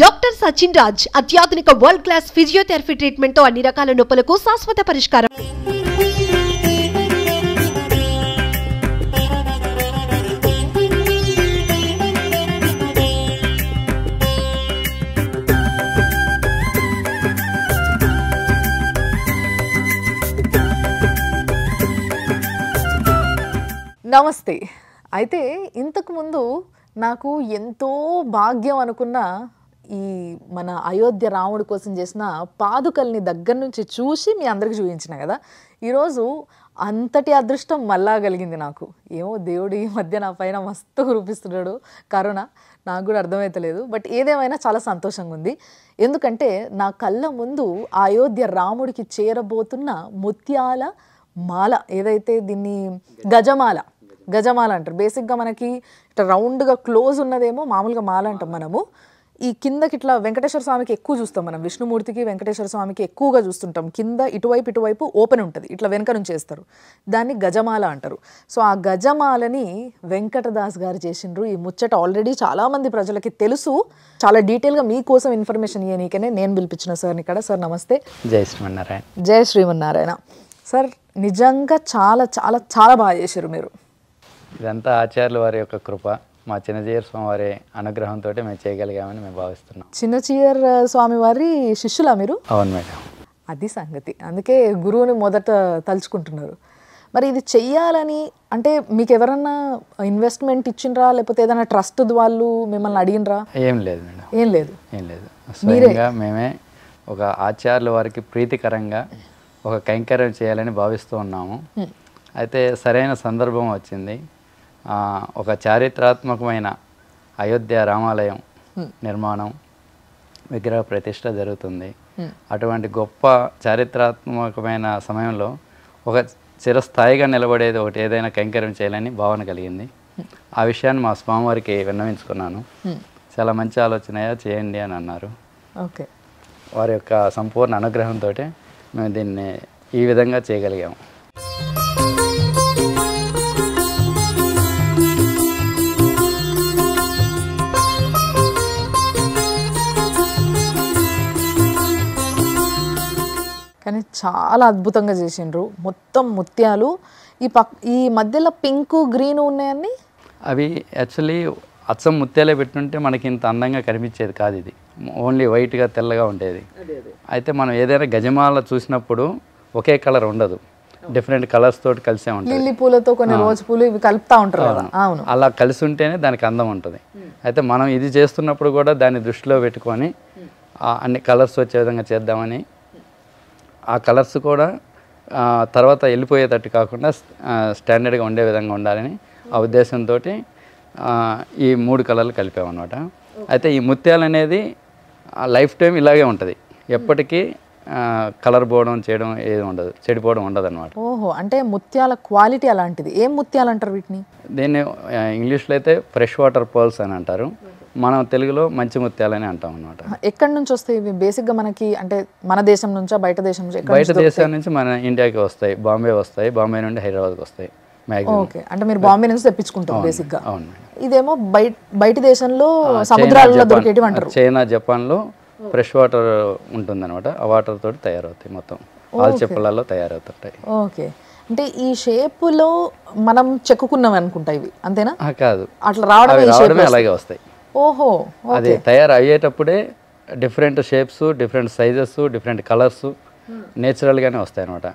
Doctor Sachin Raj అత్యాధునిక world class physiotherapy treatment తో అన్ని రకాల నొప్పులకు శాశ్వత పరిష్కారం. నమస్తే. అయితే ఇంతకు ముందు నాకు ఎంతో భాగ్యం అనుకున్న ఈ మన అయోధ్య రాముడి కోసం చేసిన పాదుకల్ని దగ్గర నుంచి చూసి మీ అందరికి చూపించిన కదా. ఈరోజు అంతటి అదృష్టం మళ్ళా కలిగింది నాకు. ఏమో దేవుడు ఈ మధ్య నా పైన మస్తు కురిపిస్తున్నాడు కరుణ, నాకు కూడా అర్థమవుతలేదు. బట్ ఏదేమైనా చాలా సంతోషంగా ఉంది. ఎందుకంటే నా కళ్ళ ముందు ఆ అయోధ్య రాముడికి చేరబోతున్న ముత్యాల మాల, ఏదైతే దీన్ని గజమాల అంటారు. బేసిక్గా మనకి ఇట్లా రౌండ్గా క్లోజ్ ఉన్నదేమో మామూలుగా మాల అంటాం మనము. ఈ కిందకి ఇట్లా వెంకటేశ్వర స్వామికి ఎక్కువ చూస్తాం మనం, విష్ణుమూర్తికి వెంకటేశ్వర స్వామికి ఎక్కువగా చూస్తుంటాం. కింద ఇటువైపు ఓపెన్ ఉంటుంది, ఇట్లా వెనక నుంచి వేస్తారు, దాన్ని గజమాల అంటారు. సో ఆ గజమాలని వెంకటదాస్ గారు చేసిండ్రు. ఈ ముచ్చట ఆల్రెడీ చాలామంది ప్రజలకి తెలుసు. చాలా డీటెయిల్గా మీకోసం ఇన్ఫర్మేషన్ ఇవ్వనీకనే నేను పిలిపించిన సార్ని ఇక్కడ. సార్ నమస్తే. జై శ్రీమన్నారాయణ. జై శ్రీమన్నారాయణ. సార్ నిజంగా చాలా చాలా చాలా బాగా చేశారు మీరు. ఇదంతా ఆచార్యుల వారి యొక్క కృప, మా చిన్నజీయర్ స్వామి వారి అనుగ్రహంతో మేము చేయగలిగామని మేము భావిస్తున్నాం. చిన్నజీయర్ స్వామి వారి శిష్యులా మీరు? అవును మేడం. అది సంగతి, అందుకే గురువుని మొదట తలుచుకుంటున్నారు. మరి ఇది చెయ్యాలని అంటే మీకు ఎవరన్నా ఇన్వెస్ట్మెంట్ ఇచ్చిండ్రా, లేకపోతే ఏదైనా ట్రస్ట్ వాళ్ళు మిమ్మల్ని అడిగినరా? ఏం లేదు మేడం. ఏం లేదు. స్వయంగా మేమే ఒక ఆచార్యుల వారికి ప్రీతికరంగా ఒక కైంకర్యం చేయాలని భావిస్తూ ఉన్నాము. అయితే సరైన సందర్భం వచ్చింది. ఒక చారిత్రాత్మకమైన అయోధ్య రామాలయం నిర్మాణం, విగ్రహ ప్రతిష్ట జరుగుతుంది. అటువంటి గొప్ప చారిత్రాత్మకమైన సమయంలో ఒక చిరస్థాయిగా నిలబడేది ఒకటి ఏదైనా కైంకర్యం చేయాలని భావన కలిగింది. ఆ విషయాన్ని మా స్వామివారికి విన్నవించుకున్నాను. చాలా మంచి ఆలోచనయా, చేయండి అని అన్నారు. ఓకే. వారి యొక్క సంపూర్ణ అనుగ్రహంతో మేము దీన్ని ఈ విధంగా చేయగలిగాము. కానీ చాలా అద్భుతంగా చేసిండ్రు. మొత్తం ముత్యాలు, ఈ మధ్యలో పింక్ గ్రీన్ ఉన్నాయని అవి యాక్చువల్లీ అచ్చం ముత్యాలే పెట్టుంటే మనకి ఇంత అందంగా కనిపించేది కాదు. ఇది ఓన్లీ వైట్గా తెల్లగా ఉండేది. అయితే మనం ఏదైనా గజమాల చూసినప్పుడు ఒకే కలర్ ఉండదు, డిఫరెంట్ కలర్స్ తోటి కలిసే ఉంటుంది. లిల్లీ పూలతో కొన్ని రోజు పూలు ఇవి కలుపుతూ ఉంటారు కదా. అవును, అలా కలిసి ఉంటేనే దానికి అందం ఉంటుంది. అయితే మనం ఇది చేస్తున్నప్పుడు కూడా దాన్ని దృష్టిలో పెట్టుకొని అన్ని కలర్స్ వచ్చే విధంగా చేద్దామని, ఆ కలర్స్ కూడా తర్వాత వెళ్ళిపోయేటట్టు కాకుండా స్టాండర్డ్గా ఉండే విధంగా ఉండాలని ఆ ఉద్దేశంతో ఈ 3 కలర్లు కలిపామన్నమాట. అయితే ఈ ముత్యాలు అనేది లైఫ్ టైం ఇలాగే ఉంటుంది, ఎప్పటికీ కలర్ పోవడం చేయడం ఏది ఉండదు, చెడిపోవడం ఉండదు అనమాట. ఓహో, అంటే ముత్యాల క్వాలిటీ అలాంటిది. ఏం ముత్యాలు అంటారు వీటిని? దీన్ని ఇంగ్లీష్లో అయితే ఫ్రెష్ వాటర్ పర్ల్స్ అని అంటారు, మనం తెలుగులో మంచి ముత్యాలని అంటాం అనమాట. ఎక్కడి నుంచి వస్తాయి ఇవి? బేసిక్గా మనకి అంటే మన దేశం నుంచా, బయట దేశం నుంచి? బయట దేశం నుంచి మన ఇండియాకి వస్తాయి, బాంబే వస్తాయి, బాంబే నుండి హైదరాబాద్కి వస్తాయి. ఓకే, అంటే మీరు బాంబే నుంచి తెప్పించుకుంటాం బేసిక్గా. అవును. ఇదేమో బయట దేశంలో సముద్రాలలో దొరికేటివి అంటారు. చైనా, జపాన్లో ఫ్రెష్ వాటర్ ఉంటుంది అనమాట. ఆ వాటర్ తోటి తయారవుతాయి, మొత్తం ఆల్చెప్పలలో తయారవుతుంటాయి. ఓకే, అంటే ఈ షేపులో మనం చెక్కుకున్నాం అనుకుంటా ఇవి, అంతేనా? కాదు, అట్లా రావడమే అలాగే వస్తాయి. ఓహో, అది తయారు అయ్యేటప్పుడే different shapes, different sizes, different colours నేచురల్గానే వస్తాయి అనమాట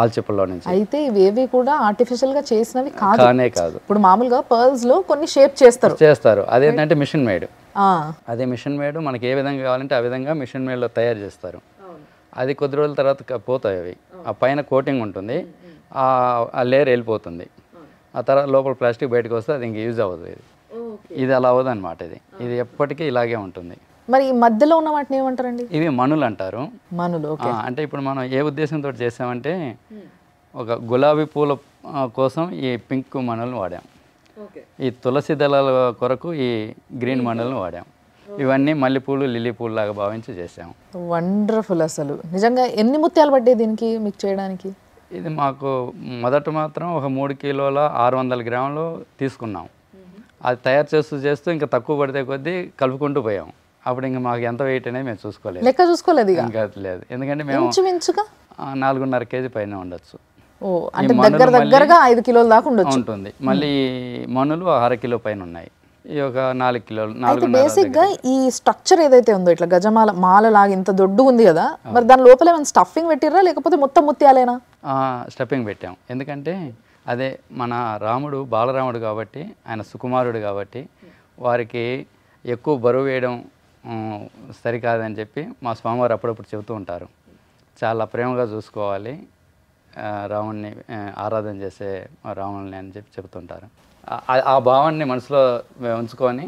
ఆల్చెప్పల్లో నుంచి. అయితే ఇవేవి కూడా ఆర్టిఫిషియల్ గా చేసినవి కానే కాదు. ఇప్పుడు మామూలుగా పర్ల్స్ లో కొన్ని షేప్ చేస్తారు. అదేంటంటే మిషన్ మేడ్. అదే మిషన్ మేడ్ మనకి ఏ విధంగా కావాలంటే ఆ విధంగా మిషన్ మేడ్లో తయారు చేస్తారు. అది కొద్ది రోజుల తర్వాత పోతాయి అవి. ఆ పైన కోటింగ్ ఉంటుంది, ఆ లేయర్ వెళ్ళిపోతుంది. ఆ తర్వాత లోపల ప్లాస్టిక్ బయటకు వస్తే అది ఇంక యూజ్ అవ్వదు. ఇది అలా అవ్వదు అనమాట. ఇది ఎప్పటికీ ఇలాగే ఉంటుంది. మరి ఈ మధ్యలో ఉన్న వాటిని ఏమంటారండి? ఇవి మణులు అంటారు. మణులు. అంటే ఇప్పుడు మనం ఏ ఉద్దేశంతో చేసామంటే, ఒక గులాబీ పూల కోసం ఈ పింక్ మణులను వాడాం, ఈ తులసి దళాల కొరకు ఈ గ్రీన్ మణులను వాడాం. ఇవన్నీ మల్లెపూలు, లిల్లీ పూలు లాగా భావించి చేసాము. వండర్ఫుల్. అసలు నిజంగా ఎన్ని ముత్యాలు పడ్డాయి దీనికి మీకు చేయడానికి? ఇది మాకు మొదట మాత్రం ఒక 3 కిలోల 600 గ్రాములు తీసుకున్నాం. అది తయారు చేస్తూ ఇంకా తక్కువ పడితే కొద్దీ కలుపుకుంటూ పోయాం. అప్పుడు ఇంకా మాకు ఎంత వెయిట్ అనేది మేము చూసుకోలేదు, లెక్క చూసుకోలేదు ఇక. ఇంకా లేదు, ఎందుకంటే మేము ఇంచుమించుగా 4.5 కేజీ పైన ఉండొచ్చు. ఓ అంటే దగ్గరగా 5 కిలోల దాకా ఉండొచ్చు ఉంటుంది. మళ్ళీ మనులు 1/2 కిలో పైన ఉన్నాయి, ఈ ఒక 4 కిలోలు అయితే బేసిక్ గా ఈ స్ట్రక్చర్ ఏదైతే ఉందో ఇట్లా గజమాల మాల లాగా ఇంత దొడ్డు ఉంది కదా, మరి దాని లోపల ఏమైనా స్టఫింగ్ పెట్టిర్రా లేకపోతే మొత్తం ముత్యాలేనా? స్టఫింగ్ పెట్టాం, ఎందుకంటే అదే మన రాముడు బాలరాముడు కాబట్టి, ఆయన సుకుమారుడు కాబట్టి వారికి ఎక్కువ బరువు వేయడం సరికాదని చెప్పి మా స్వామివారు అప్పుడప్పుడు చెబుతూ ఉంటారు. చాలా ప్రేమగా చూసుకోవాలి రాముడిని, ఆరాధన చేసే రాముడిని అని చెప్పి చెబుతుంటారు. ఆ భావాన్ని మనసులో ఉంచుకొని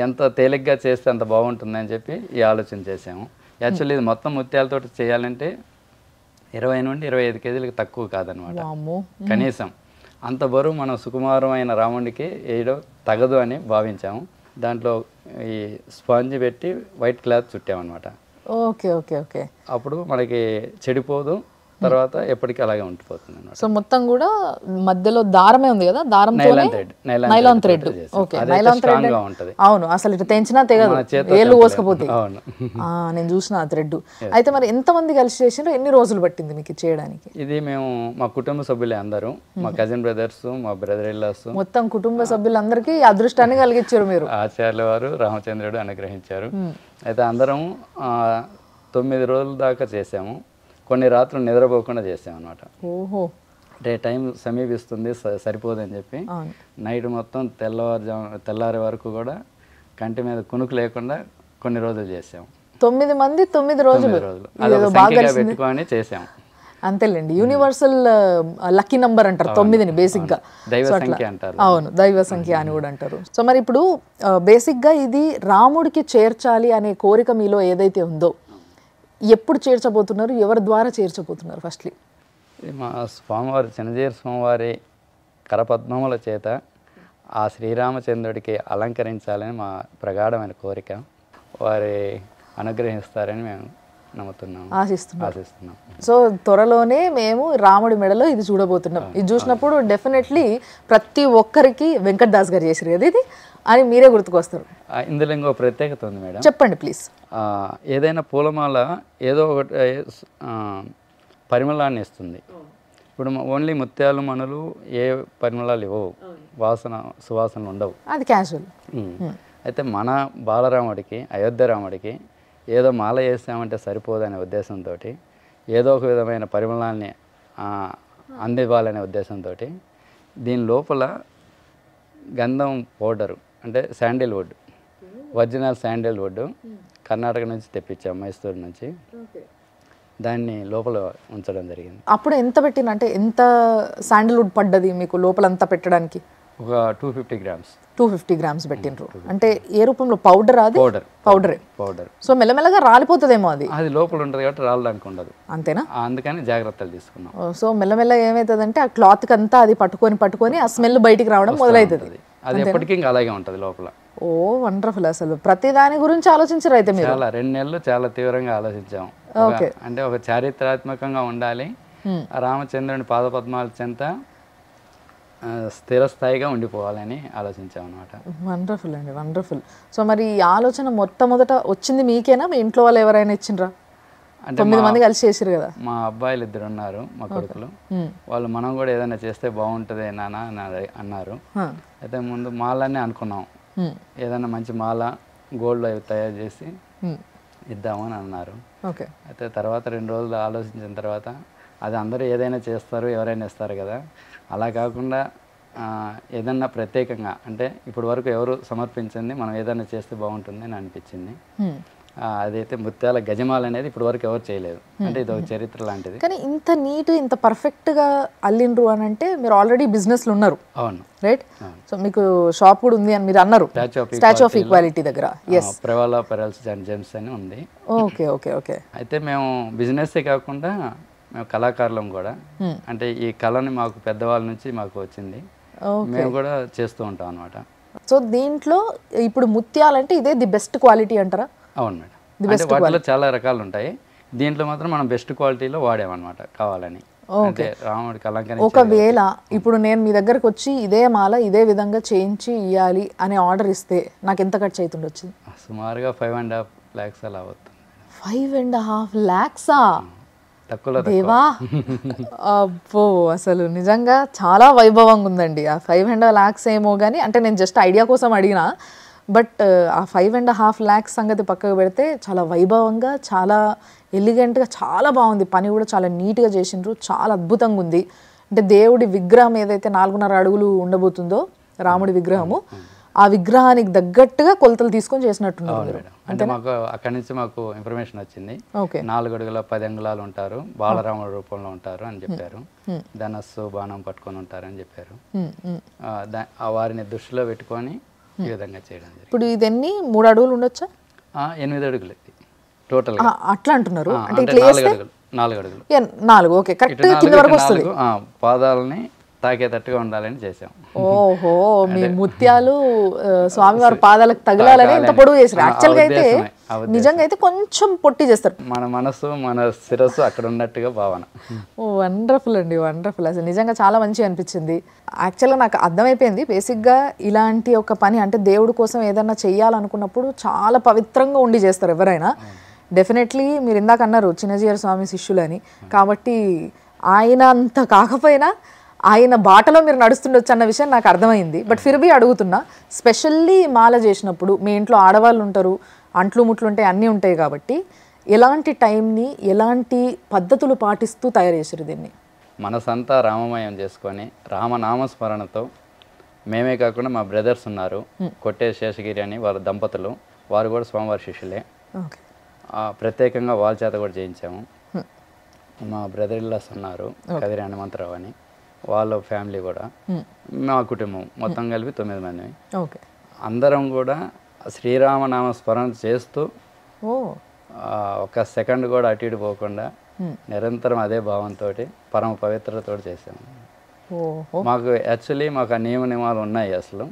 ఎంత తేలిగ్గా చేస్తే అంత బాగుంటుందని చెప్పి ఈ ఆలోచన చేసాము. యాక్చువల్లీ ఇది మొత్తం ముత్యాలతో చేయాలంటే 20 నుండి 25 కేజీలకు తక్కువ కాదనమాట. కనీసం అంత బరువు మనం సుకుమారమైన రాముడికి వేయడం తగదు అని భావించాము. దాంట్లో ఈ స్పాంజ్ పెట్టి వైట్ క్లాత్ చుట్టామన్నమాట. ఓకే ఓకే ఓకే అప్పుడు మనకి చెడిపోదు, తర్వాత ఎప్పటికీ అలాగే ఉండిపోతుంది అన్నమాట. సో మొత్తం కూడా మధ్యలో దారమే ఉంది కదా, దారంతో nylon thread. Okay nylon thread ఉంటుంది. అవును, అసలు ఇట్లా తెంచినా తెగదు, ఏళ్ళు కోసుకపోతే. నేను చూసిన ఆ థ్రెడ్. అయితే మరి ఎంతమంది కలిసి చేసిండ్రు, ఎన్ని రోజులు పట్టింది మీకు చేయడానికి? ఇది మేము మా కుటుంబ సభ్యులే అందరూ, మా కజిన్ బ్రదర్స్, మా బ్రదర్ ఇల్లాస్, మొత్తం కుటుంబ సభ్యులందరికీ అదృష్టాన్ని కలిగించారు మీరు. ఆచార్యుల వారు రామచంద్రుడు అనుగ్రహించారు. అయితే అందరం 9 రోజుల దాకా చేసాము. కొన్ని రాత్రులు నిద్రపోకుండా చేసాం అన్నమాట. ఓహో, అంటే టైం సమీపిస్తుంది సరిపోదని చెప్పి నైట్ మొత్తం తెల్లారి వరకు కూడా కంటి మీద కునుకు లేకుండా కొన్ని రోజులు చేసాం. 9 మంది 9 రోజులు పెట్టుకొని చేసాం. అంతేలేండి, యూనివర్సల్ లక్కీ నంబర్ అంటారు 9ని బేసిక్ గా, దైవ సంఖ్య అంటారు. అవును, దైవ సంఖ్య అని కూడా అంటారు. సో మరి ఇప్పుడు బేసిక్ గా ఇది రాముడికి చేర్చాలి అనే కోరిక మీలో ఏదైతే ఉందో, ఎప్పుడు చేర్చబోతున్నారు, ఎవరి ద్వారా చేర్చబోతున్నారు? ఫస్ట్లీ మా స్వామివారి చిన్నజీర స్వామివారి కరపద్మముల చేత ఆ శ్రీరామచంద్రుడికి అలంకరించాలని మా ప్రగాఢమైన కోరిక. వారి అనుగ్రహిస్తారని మేము నమ్ముతున్నాం, ఆశిస్తున్నాం. సో త్వరలోనే మేము రాముడి మెడలో ఇది చూడబోతున్నాం. ఇది చూసినప్పుడు డెఫినెట్లీ ప్రతి ఒక్కరికి వెంకట్ దాస్ గారు చేసారు కదా ఇది అని మీరే గుర్తుకొస్తారు. ఇందులో ఇంకో ప్రత్యేకత ఉంది మేడం, చెప్పండి ప్లీజ్. ఏదైనా పూలమాల ఏదో ఒకటి పరిమళాన్ని ఇస్తుంది. ఇప్పుడు ఓన్లీ ముత్యాలు మనులు ఏ పరిమళాలు ఇవ్వవు, సువాసనలు ఉండవు, అది క్యాజువల్. అయితే మన బాలరాముడికి, అయోధ్య రాముడికి ఏదో మాల వేసామంటే సరిపోదనే ఉద్దేశంతో, ఏదో ఒక విధమైన పరిమళాన్ని అందివ్వాలనే ఉద్దేశంతో దీని లోపల గంధం పౌడరు, అంటే శాండిల్వుడ్, ఒరిజినల్ శాండిల్వుడ్ కర్ణాటక నుంచి తెప్పించాం, మైసూరు నుంచి. దాన్ని లోపల ఉంచడం జరిగింది. అప్పుడు ఎంత పెట్టిన, అంటే ఎంత శాండిల్వుడ్ పడ్డది మీకు లోపలంతా పెట్టడానికి? ఒక 250 గ్రామ్స్. 250 గ్రామ్స్ పెట్టినరు అంటే ఏ రూపంలో? పౌడర్? అది పౌడర్. సో మెల్లమెల్లగా రాలిపోతుందేమో అది లోపల ఉంటుంది కాబట్టి రాలడానికి ఉండదు, అంతేనా? అందుకని జాగ్రత్తలు తీసుకున్నాం. సో మెల్లమెల్లగా ఏమవుతుందంటే ఆ క్లాత్కి అంతా అది పట్టుకొని ఆ స్మెల్ బయటికి రావడం మొదలవుతుంది. అది ఎప్పటికీ ఇంకా అలాగే ఉంటుంది లోపల. ఓ వండర్ఫుల్. అసలు ప్రతి దాని గురించి ఆలోచించారు అయితే మీరు? చాలా 2 నెలలు చాలా తీవ్రంగా ఆలోచించాం. అంటే ఒక చారిత్రాత్మకంగా ఉండాలి, రామచంద్రుని పాదపద్మాల చెంత స్థిరస్థాయిగా ఉండిపోవాలని ఆలోచించాం అనమాట. వండర్ఫుల్ అండి, వండర్ఫుల్. సో మరి ఈ ఆలోచన మొట్టమొదట వచ్చింది మీకేనా, మీ ఇంట్లో వాళ్ళు ఎవరైనా ఇచ్చిండ్రా? అంటే 9 మంది కలిసి చేసారు కదా. మా అబ్బాయిలు 2 ఉన్నారు, మా కొడుకులు. వాళ్ళు మనం కూడా ఏదైనా చేస్తే బాగుంటుంది నాన్న అన్నారు. అయితే ముందు మాలనే అనుకున్నాం, ఏదైనా మంచి మాల గోల్డ్ అవి తయారు చేసి ఇద్దామని అన్నారు. అయితే తర్వాత 2 రోజులు ఆలోచించిన తర్వాత, అది అందరూ ఏదైనా చేస్తారు, ఎవరైనా ఇస్తారు కదా, అలా కాకుండా ఏదన్నా ప్రత్యేకంగా, అంటే ఇప్పటి వరకు ఎవరు సమర్పించింది మనం ఏదైనా చేస్తే బాగుంటుంది అని అనిపించింది. అదైతే ముత్యాల గజమాల అనేది ఇప్పటి వరకు ఎవరు చేయలేదు, అంటే ఇది ఒక చరిత్ర లాంటిది. కానీ ఇంత నీట్, ఇంత పర్ఫెక్ట్గా అల్లిండ్రు అని అంటే మీరు ఆల్రెడీ బిజినెస్లో ఉన్నారు. అవును, రైట్. సో మీకు షాప్ కూడా ఉంది అని మీరు అన్నారు, స్టాచ్యూ ఆఫ్ ఈక్వాలిటీ దగ్గర. ప్రవాల పెరల్స్ అండ్ జెమ్స్ అని ఉంది. Okay okay okay. అయితే మేము బిజినెస్సే కాకుండా మేము కళాకారులం కూడా, అంటే ఈ కళని మాకు పెద్దవాళ్ళ నుంచి మాకు వచ్చింది, మేము కూడా చేస్తూ ఉంటాం అనమాట. సో దీంట్లో ఇప్పుడు ముత్యాలంటే ఇదే ది బెస్ట్ క్వాలిటీ అంటారా? అవును మేడం, అంటే వాటిలో చాలా రకాలు ఉంటాయి, దీంట్లో మాత్రం మనం బెస్ట్ క్వాలిటీలో వాడామన్నమాట కావాలని. అంటే రాముడికి అలంకరించి ఒకవేళ ఇప్పుడు నేను మీ దగ్గరకు వచ్చి ఇదే మాల ఇదే విధంగా చేయించి ఇవ్వాలి అనే ఆర్డర్ ఇస్తే నాకు ఎంత ఖర్చు అవుతుండొచ్చు? సుమారుగా 5.5 lakhs అలా అవుతుంది. 5.5 lakhs-ఆ? తక్కువలో దేవా, అబ్బో, అసలు నిజంగా చాలా వైభవంగా ఉందండి. ఆ 5.5 lakhs ఏమో కానీ, అంటే నేను జస్ట్ ఐడియా కోసం అడిగినా, బట్ ఆ 5.5 lakhs సంగతి పక్కకు పెడితే చాలా వైభవంగా, చాలా ఎలిగెంట్గా, చాలా బాగుంది. పని కూడా చాలా నీట్గా చేసిండ్రు, చాలా అద్భుతంగా ఉంది. అంటే దేవుడి విగ్రహం ఏదైతే 4.5 అడుగులు ఉండబోతుందో రాముడి విగ్రహము, ఆ విగ్రహానికి తగ్గట్టుగా కొలతలు తీసుకొని చేసినట్టున్నారు. అంటే మాకు అక్కడి నుంచి మాకు ఇన్ఫర్మేషన్ వచ్చింది. ఓకే, 4 అడుగుల 10 అంగుళాలు ఉంటారు, బాలరాముడి రూపంలో ఉంటారు అని చెప్పారు. ధనస్సు బాణం పట్టుకొని ఉంటారని చెప్పారు. వారిని దృష్టిలో పెట్టుకొని ఈ విధంగా చేయడం జరిగింది. ఇప్పుడు ఇదన్నీ 3 అడుగులు ఉండొచ్చా? 8 అడుగులు టోటల్. అట్లా అంటున్నారు. అంటే 4 అడుగులు 4. ఓకే, కరెక్ట్ కింద వరకు వస్తుంది. పాదాలని తాకేటట్టుగా ఉండాలని చేసాం. ఓహో, మీ ముత్యాలు స్వామివారి పాదాలకు తగలాలని ఇంత పొడవు చేశారు. యాక్చువల్గా అయితే నిజంగా అయితే కొంచెం పొట్టి చేస్తారు. మన మనసు మన శిరస్సు అక్కడ ఉన్నట్టుగా భావన. ఓ, వండర్ఫుల్ అండి, వండర్ఫుల్. అసలు నిజంగా చాలా మంచిగా అనిపించింది. యాక్చువల్గా నాకు అర్థమైపోయింది, బేసిక్గా ఇలాంటి ఒక పని అంటే దేవుడి కోసం ఏదన్నా చెయ్యాలనుకున్నప్పుడు చాలా పవిత్రంగా ఉండి చేస్తారు ఎవరైనా. డెఫినెట్లీ మీరు ఇందాక అన్నారు చిన్నజీయర్ స్వామి శిష్యులని, కాబట్టి ఆయన అంత కాకపోయినా ఆయన బాటలో మీరు నడుస్తుండొచ్చు అన్న విషయం నాకు అర్థమైంది. బట్ ఫిర్బీ అడుగుతున్నా, స్పెషల్లీ మాల చేసినప్పుడు మీ ఇంట్లో ఆడవాళ్ళు ఉంటారు, అంట్లు ముట్లు ఉంటాయి, అన్నీ ఉంటాయి, కాబట్టి ఎలాంటి టైంని ఎలాంటి పద్ధతులు పాటిస్తూ తయారు చేశారు దీన్ని? మనసంతా రామమయం చేసుకొని రామనామస్మరణతో, మేమే కాకుండా మా బ్రదర్స్ ఉన్నారు, కొట్టే శేషగిరి అని వారి దంపతులు, వారు కూడా స్వామివారి శిష్యులే. ప్రత్యేకంగా వాళ్ళ చేత కూడా చేయించాము. మా బ్రదర్ ఇల్లాస్ ఉన్నారు, కదిరి హనుమంతరావు అని, వాళ్ళ ఫ్యామిలీ కూడా, మా కుటుంబం మొత్తం కలిపి 9 మంది. అందరం కూడా శ్రీరామనామ స్మరణ చేస్తూ ఒక సెకండ్ కూడా అటు ఇటు పోకుండా నిరంతరం అదే భావంతో పరమ పవిత్రతో చేసాము. మాకు యాక్చువల్లీ మాకు ఆ నియమ నియమాలు ఉన్నాయి. అసలు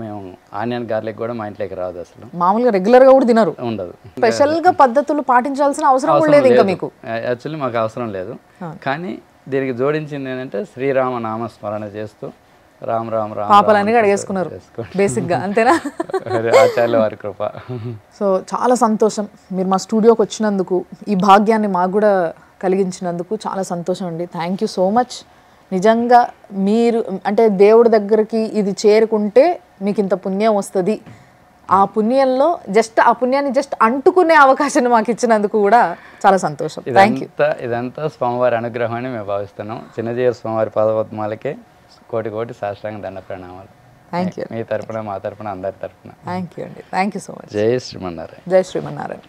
మేము ఆనియన్ గార్లిక్ కూడా మా ఇంట్లోకి రాదు, అసలు మామూలుగా రెగ్యులర్ గా కూడా తినరు, ఉండదు. స్పెషల్ గా పద్ధతులు పాటించాల్సిన అవసరం లేదు ఇంకా మీకు. యాక్చువల్లీ మాకు అవసరం లేదు, కానీ దీనికి జోడించింది ఏంటంటే శ్రీరామ నామ స్మరణ చేస్తూ రామ్ రామ్ రామ్ పాపలన్నీ అడిగేసుకున్నారు బేసిక్ గా, అంతేనా? ఆచార్యుల వారి కృప. సో చాలా సంతోషం మీరు మా స్టూడియోకి వచ్చినందుకు, ఈ భాగ్యాన్ని మాకు కూడా కలిగించినందుకు చాలా సంతోషం అండి. Thank you so much. నిజంగా మీరు అంటే దేవుడి దగ్గరికి ఇది చేరుకుంటే మీకు ఇంత పుణ్యం వస్తుంది, ఆ పుణ్యంలో ఆ పుణ్యాన్ని జస్ట్ అంటుకునే అవకాశాన్ని మాకు ఇచ్చినందుకు కూడా చాలా సంతోషం. Thank you. ఇదంతా స్వామివారి అనుగ్రహం అని మేము భావిస్తున్నాం. చిన్నజీయర్ స్వామివారి పాదపద్మాలకే కోటి కోటి సాష్టాంగ దండ ప్రణామాలు. Thank you. మీ తరపున, మా తరపున, అందరి తరపున థ్యాంక్ యూ అండి. Thank you so much. జై శ్రీమన్నారాయణ. జై శ్రీమన్నారాయణ.